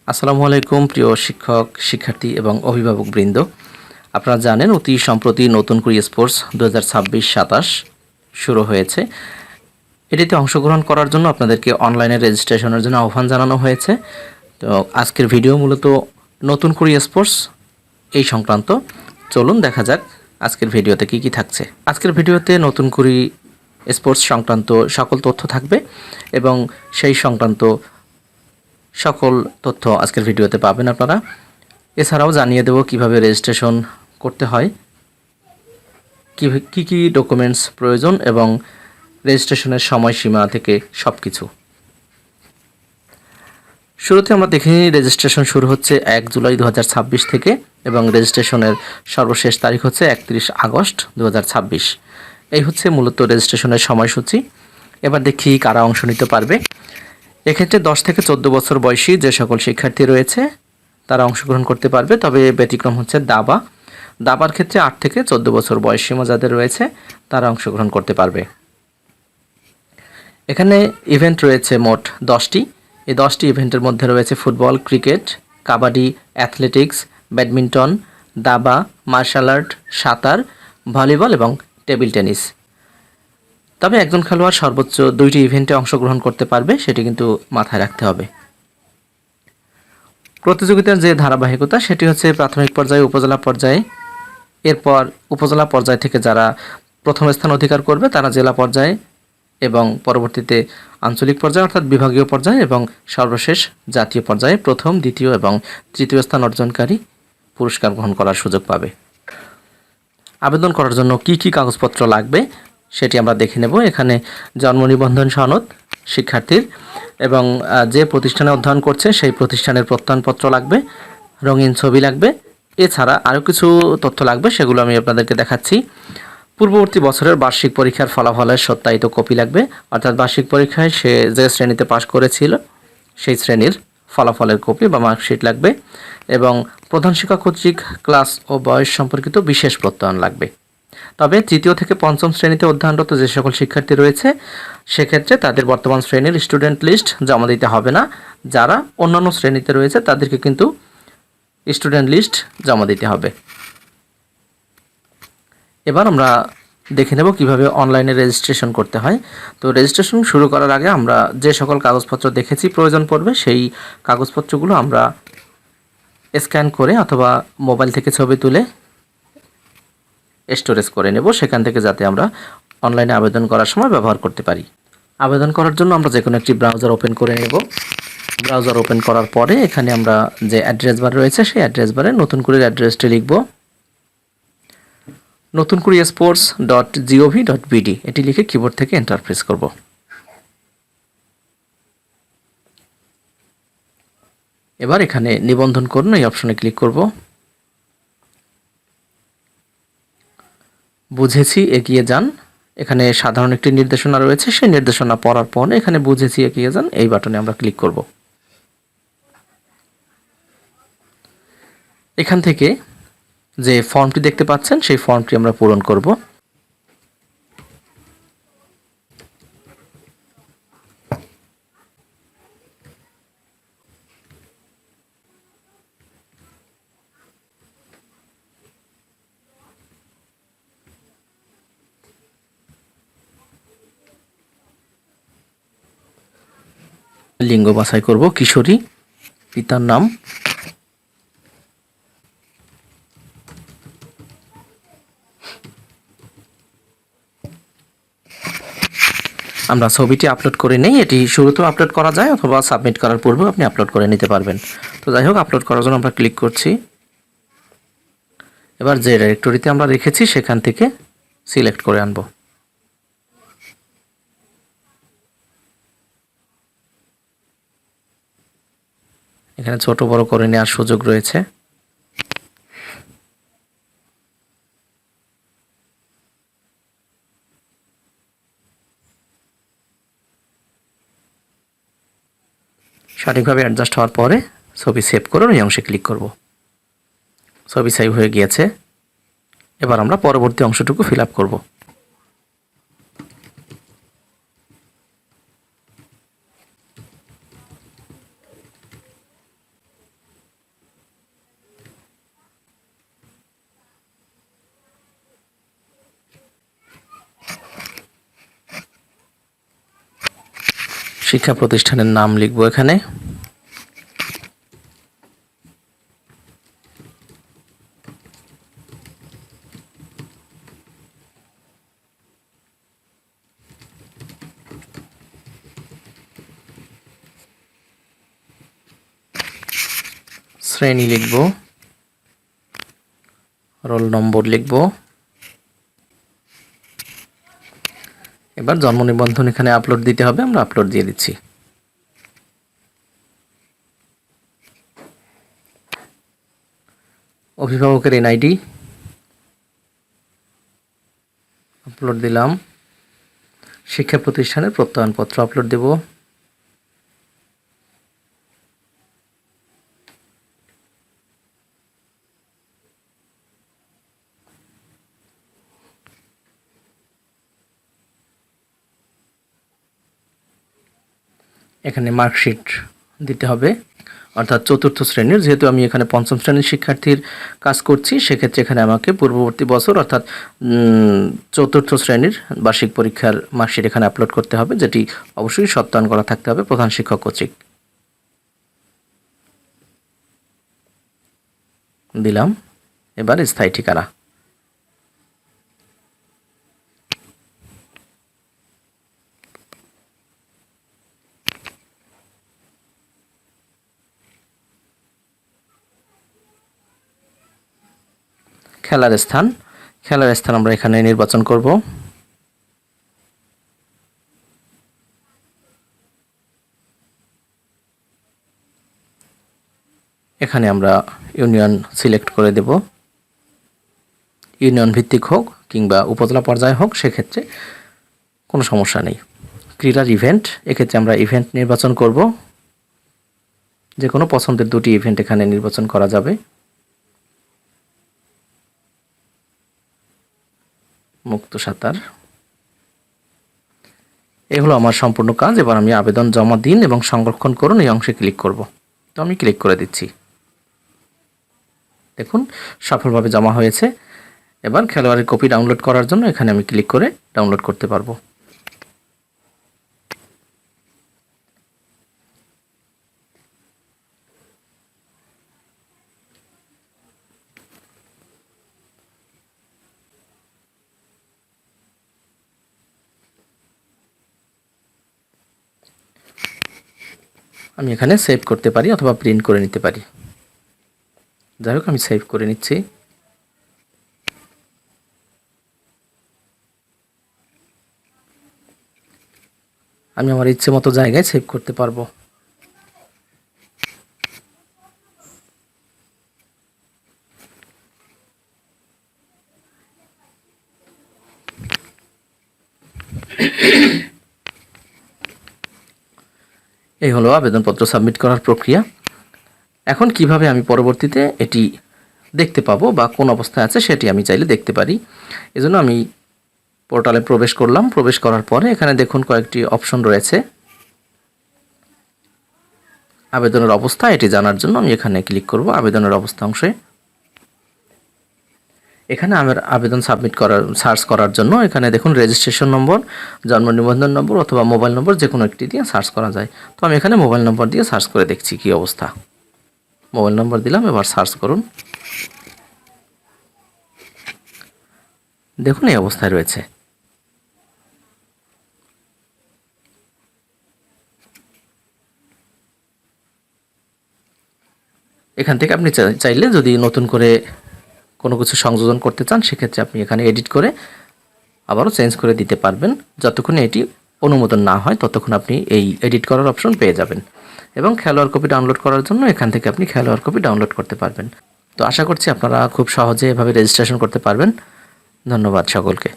আসসালামু আলাইকুম প্রিয় শিক্ষক শিক্ষার্থী এবং অভিভাবকবৃন্দ। আপনারা জানেন অতি সম্প্রতি নতুন করে স্পোর্টস 2026-27 শুরু হয়েছে। এটিতে অংশগ্রহণ করার জন্য আপনাদেরকে অনলাইনে রেজিস্ট্রেশনের জন্য আহ্বান জানানো হয়েছে। তো আজকের ভিডিও মূলত নতুন করে স্পোর্টস এই সংক্রান্ত। চলুন দেখা যাক আজকের ভিডিওতে কি কি থাকছে। আজকের ভিডিওতে নতুন করে স্পোর্টস সংক্রান্ত সকল তথ্য থাকবে এবং সেই সংক্রান্ত সকল তথ্য আজকের ভিডিওতে পাবেন আপনারা। এছাড়াও জানিয়ে দেব কিভাবে রেজিস্ট্রেশন করতে হয়, কি কি ডকুমেন্টস প্রয়োজন এবং রেজিস্ট্রেশনের সময়সীমা থেকে সব কিছু। শুরুতে আমরা দেখে নিই রেজিস্ট্রেশন শুরু হচ্ছে 1 জুলাই 2026 থেকে এবং রেজিস্ট্রেশনের সর্বশেষ তারিখ হচ্ছে 31 আগস্ট 2026। এই হচ্ছে মূলত রেজিস্ট্রেশনের সময়সূচি। এবার দেখি কারা অংশ নিতে পারবে। এক্ষেত্রে 10 থেকে 14 বছর বয়সী যে সকল শিক্ষার্থী রয়েছে তারা অংশগ্রহণ করতে পারবে, তবে ব্যতিক্রম হচ্ছে দাবার ক্ষেত্রে 8 থেকে 14 বছর বয়স সীমা যাদের রয়েছে তারা অংশগ্রহণ করতে পারবে। এখানে ইভেন্ট রয়েছে মোট 10টি। এই 10টি ইভেন্টের মধ্যে রয়েছে football, cricket, kabaddi, athletics, badminton, দাবা, মার্শাল আর্ট, সাঁতার, ভলিবল এবং টেবিল টেনিস। তবে একজন খেলোয়াড় সর্বোচ্চ 2টি ইভেন্টে অংশগ্রহণ করতে পারবে, সেটি কিন্তু মাথায় রাখতে হবে। প্রতিযোগিতার যে ধারাবাহিকতা সেটি হচ্ছে প্রাথমিক পর্যায়ে, উপজেলা পর্যায়ে, এরপর উপজেলা পর্যায় থেকে যারা প্রথম স্থান অধিকার করবে তারা জেলা পর্যায়ে এবং পরবর্তীতে আঞ্চলিক পর্যায়ে অর্থাৎ বিভাগীয় পর্যায়ে এবং সর্বশেষ জাতীয় পর্যায়ে প্রথম, দ্বিতীয় এবং তৃতীয় স্থান অর্জনকারী পুরস্কার গ্রহণ করার সুযোগ পাবে। আবেদন করার জন্য কি কি কাগজপত্র লাগবে সেটি আমরা দেখে নেব। এখানে জন্ম নিবন্ধন সনদ শিক্ষার্থীর এবং যে প্রতিষ্ঠানে অধ্যয়ন করছে সেই প্রতিষ্ঠানের প্রত্যয়নপত্র লাগবে, রঙিন ছবি লাগবে। এছাড়া আরও কিছু তথ্য লাগবে, সেগুলো আমি আপনাদেরকে দেখাচ্ছি। পূর্ববর্তী বছরের বার্ষিক পরীক্ষার ফলাফলের সত্যায়িত কপি লাগবে, অর্থাৎ বার্ষিক পরীক্ষায় সে যে শ্রেণীতে পাশ করেছিল সেই শ্রেণীর ফলাফলের কপি বা মার্কশিট লাগবে এবং প্রধান শিক্ষক কর্তৃক ক্লাস ও বয়স সম্পর্কিত বিশেষ প্রত্যয়ন লাগবে। তবে তৃতীয় থেকে পঞ্চম শ্রেণীতে অধ্যয়নরত যে সকল শিক্ষার্থী রয়েছে সেক্ষেত্রে তাদের বর্তমান শ্রেণীর স্টুডেন্ট লিস্ট জমা দিতে হবে না। যারা অন্যান্য শ্রেণীতে রয়েছে তাদেরকে কিন্তু স্টুডেন্ট লিস্ট জমা দিতে হবে। এবার আমরা দেখে নেব কিভাবে অনলাইনে রেজিস্ট্রেশন করতে হয়। তো রেজিস্ট্রেশন শুরু করার আগে আমরা যে সকল কাগজপত্র দেখেছি প্রয়োজন পড়বে সেই কাগজপত্রগুলো আমরা স্ক্যান করে অথবা মোবাইল থেকে ছবি তুলে স্টোরেজ করে নেব, সেখান থেকে যাতে আমরা অনলাইনে আবেদন করার সময় ব্যবহার করতে পারি। আবেদন করার জন্য আমরা যে কোনো একটি ব্রাউজার ওপেন করে নেব। ব্রাউজার ওপেন করার পরে এখানে আমরা যে অ্যাড্রেস বার রয়েছে সেই অ্যাড্রেস বারে নতুন করে অ্যাড্রেসটি লিখব, নতুন করে sports.gov.bd এটি লিখে কিবোর্ড থেকে এন্টার প্রেস করব। এবার এখানে নিবন্ধন করুন এই অপশনে ক্লিক করব। বুঝেছি এগিয়ে যান, এখানে সাধারণ একটি নির্দেশনা রয়েছে, সেই নির্দেশনা পড়ার পর এখানে বুঝেছি এগিয়ে যান এই বাটনে আমরা ক্লিক করব। এখান থেকে যে ফর্মটি দেখতে পাচ্ছেন সেই ফর্মটি আমরা পূরণ করব। লিঙ্গ বাছাই করব কিশোরী, পিতার নাম, আমরা ছবিটি আপলোড করে নেই। এটি শুরুতেও আপলোড করা যায় অথবা সাবমিট করার পূর্বেও আপনি আপলোড করে নিতে পারবেন। তো যাই হোক, আপলোড করার জন্য আমরা ক্লিক করছি। এবার যে ডাইরেক্টরিতে আমরা রেখেছি সেখান থেকে সিলেক্ট করে আনব। এখানে ছোট বড় করে নেওয়ার সুযোগ রয়েছে। সঠিকভাবে অ্যাডজাস্ট হওয়ার পরে ছবি সেভ করুন, এই অংশে ক্লিক করব। ছবি সেভ হয়ে গিয়েছে। এবার আমরা পরবর্তী অংশটুকু ফিল আপ করব। শিক্ষা প্রতিষ্ঠানের নাম লিখব এখানে। শ্রেণী লিখব, রোল নম্বর লিখব। এবার জন্ম নিবন্ধন এখানে আপলোড দিতে হবে, আমরা আপলোড দিয়ে দিচ্ছি। অভিভাবকের এনআইডি আপলোড দিলাম। শিক্ষা প্রতিষ্ঠানের প্রত্যয়নপত্র আপলোড দেব। এখানে মার্কশিট দিতে হবে, অর্থাৎ চতুর্থ শ্রেণীর, যেহেতু আমি এখানে পঞ্চম শ্রেণীর শিক্ষার্থীর কাজ করছি, সেক্ষেত্রে এখানে আমাকে পূর্ববর্তী বছর অর্থাৎ চতুর্থ শ্রেণীর বার্ষিক পরীক্ষার মার্কশিট এখানে আপলোড করতে হবে, যেটি অবশ্যই সত্যায়ন করা থাকতে হবে প্রধান শিক্ষক কর্তৃক। দিলাম। এবার স্থায়ী ঠিকানা। খেলার স্থান, খেলার স্থান আমরা এখানে নির্বাচন করব। এখানে আমরা ইউনিয়ন সিলেক্ট করে দেব। ইউনিয়ন ভিত্তিক হোক কিংবা উপজেলা পর্যায়ে হোক, সেক্ষেত্রে কোনো সমস্যা নেই। ক্রীড়ার ইভেন্ট, এক্ষেত্রে আমরা ইভেন্ট নির্বাচন করব। যে কোনো পছন্দের দুটি ইভেন্ট এখানে নির্বাচন করা যাবে। মুক্ত সাঁতার। এই হলো আমার সম্পূর্ণ কাজ। এবার আমি আবেদন জমা দিন এবং সংরক্ষণ করুন এই অংশে ক্লিক করব। তো আমি ক্লিক করে দিচ্ছি। দেখুন সফলভাবে জমা হয়েছে। এবার খেলোয়াড়ের কপি ডাউনলোড করার জন্য এখানে আমি ক্লিক করে ডাউনলোড করতে পারবো। আমি এখানে সেভ করতে পারি অথবা প্রিন্ট করে নিতে পারি। যাই হোক, আমি সেভ করে নিচ্ছি। আমি আমার ইচ্ছে মতো জায়গায় সেভ করতে পারবো। এই হলো আবেদনপত্র সাবমিট করার প্রক্রিয়া। এখন কিভাবে আমি পরবর্তীতে এটি দেখতে পাবো বা কোন অবস্থায় আছে সেটি আমি চাইলে দেখতে পারি। এজন্য আমি পোর্টালে প্রবেশ করলাম। প্রবেশ করার পরে এখানে দেখুন কয়েকটি অপশন রয়েছে। আবেদনের অবস্থা এটি জানার জন্য আমি এখানে ক্লিক করব আবেদনের অবস্থা অংশে। এখানে আমার আবেদন সাবমিট করার সার্চ করার জন্য এখানে দেখুন রেজিস্ট্রেশন নম্বর, জন্ম নিবন্ধন নম্বর অথবা মোবাইল নম্বর যে কোনো একটি দিয়ে সার্চ করা যায়। তো আমি এখানে মোবাইল নম্বর দিয়ে সার্চ করে দেখছি কী অবস্থা। মোবাইল নম্বর দিলাম, এবার সার্চ করুন। দেখুন এই অবস্থায় রয়েছে। এখান থেকে আপনি চাইলে যদি নতুন করে কোনো কিছু সংযোজন করতে চান, সেক্ষেত্রে আপনি এখানে এডিট করে আবারও চেঞ্জ করে দিতে পারবেন। যতক্ষণ এটি অনুমোদন না হয় ততক্ষণ আপনি এই এডিট করার অপশন পেয়ে যাবেন। এবং খেলোয়াড় কপি ডাউনলোড করার জন্য এখান থেকে আপনি খেলোয়াড় কপি ডাউনলোড করতে পারবেন। তো আশা করছি আপনারা খুব সহজে এভাবে রেজিস্ট্রেশন করতে পারবেন। ধন্যবাদ সকলকে।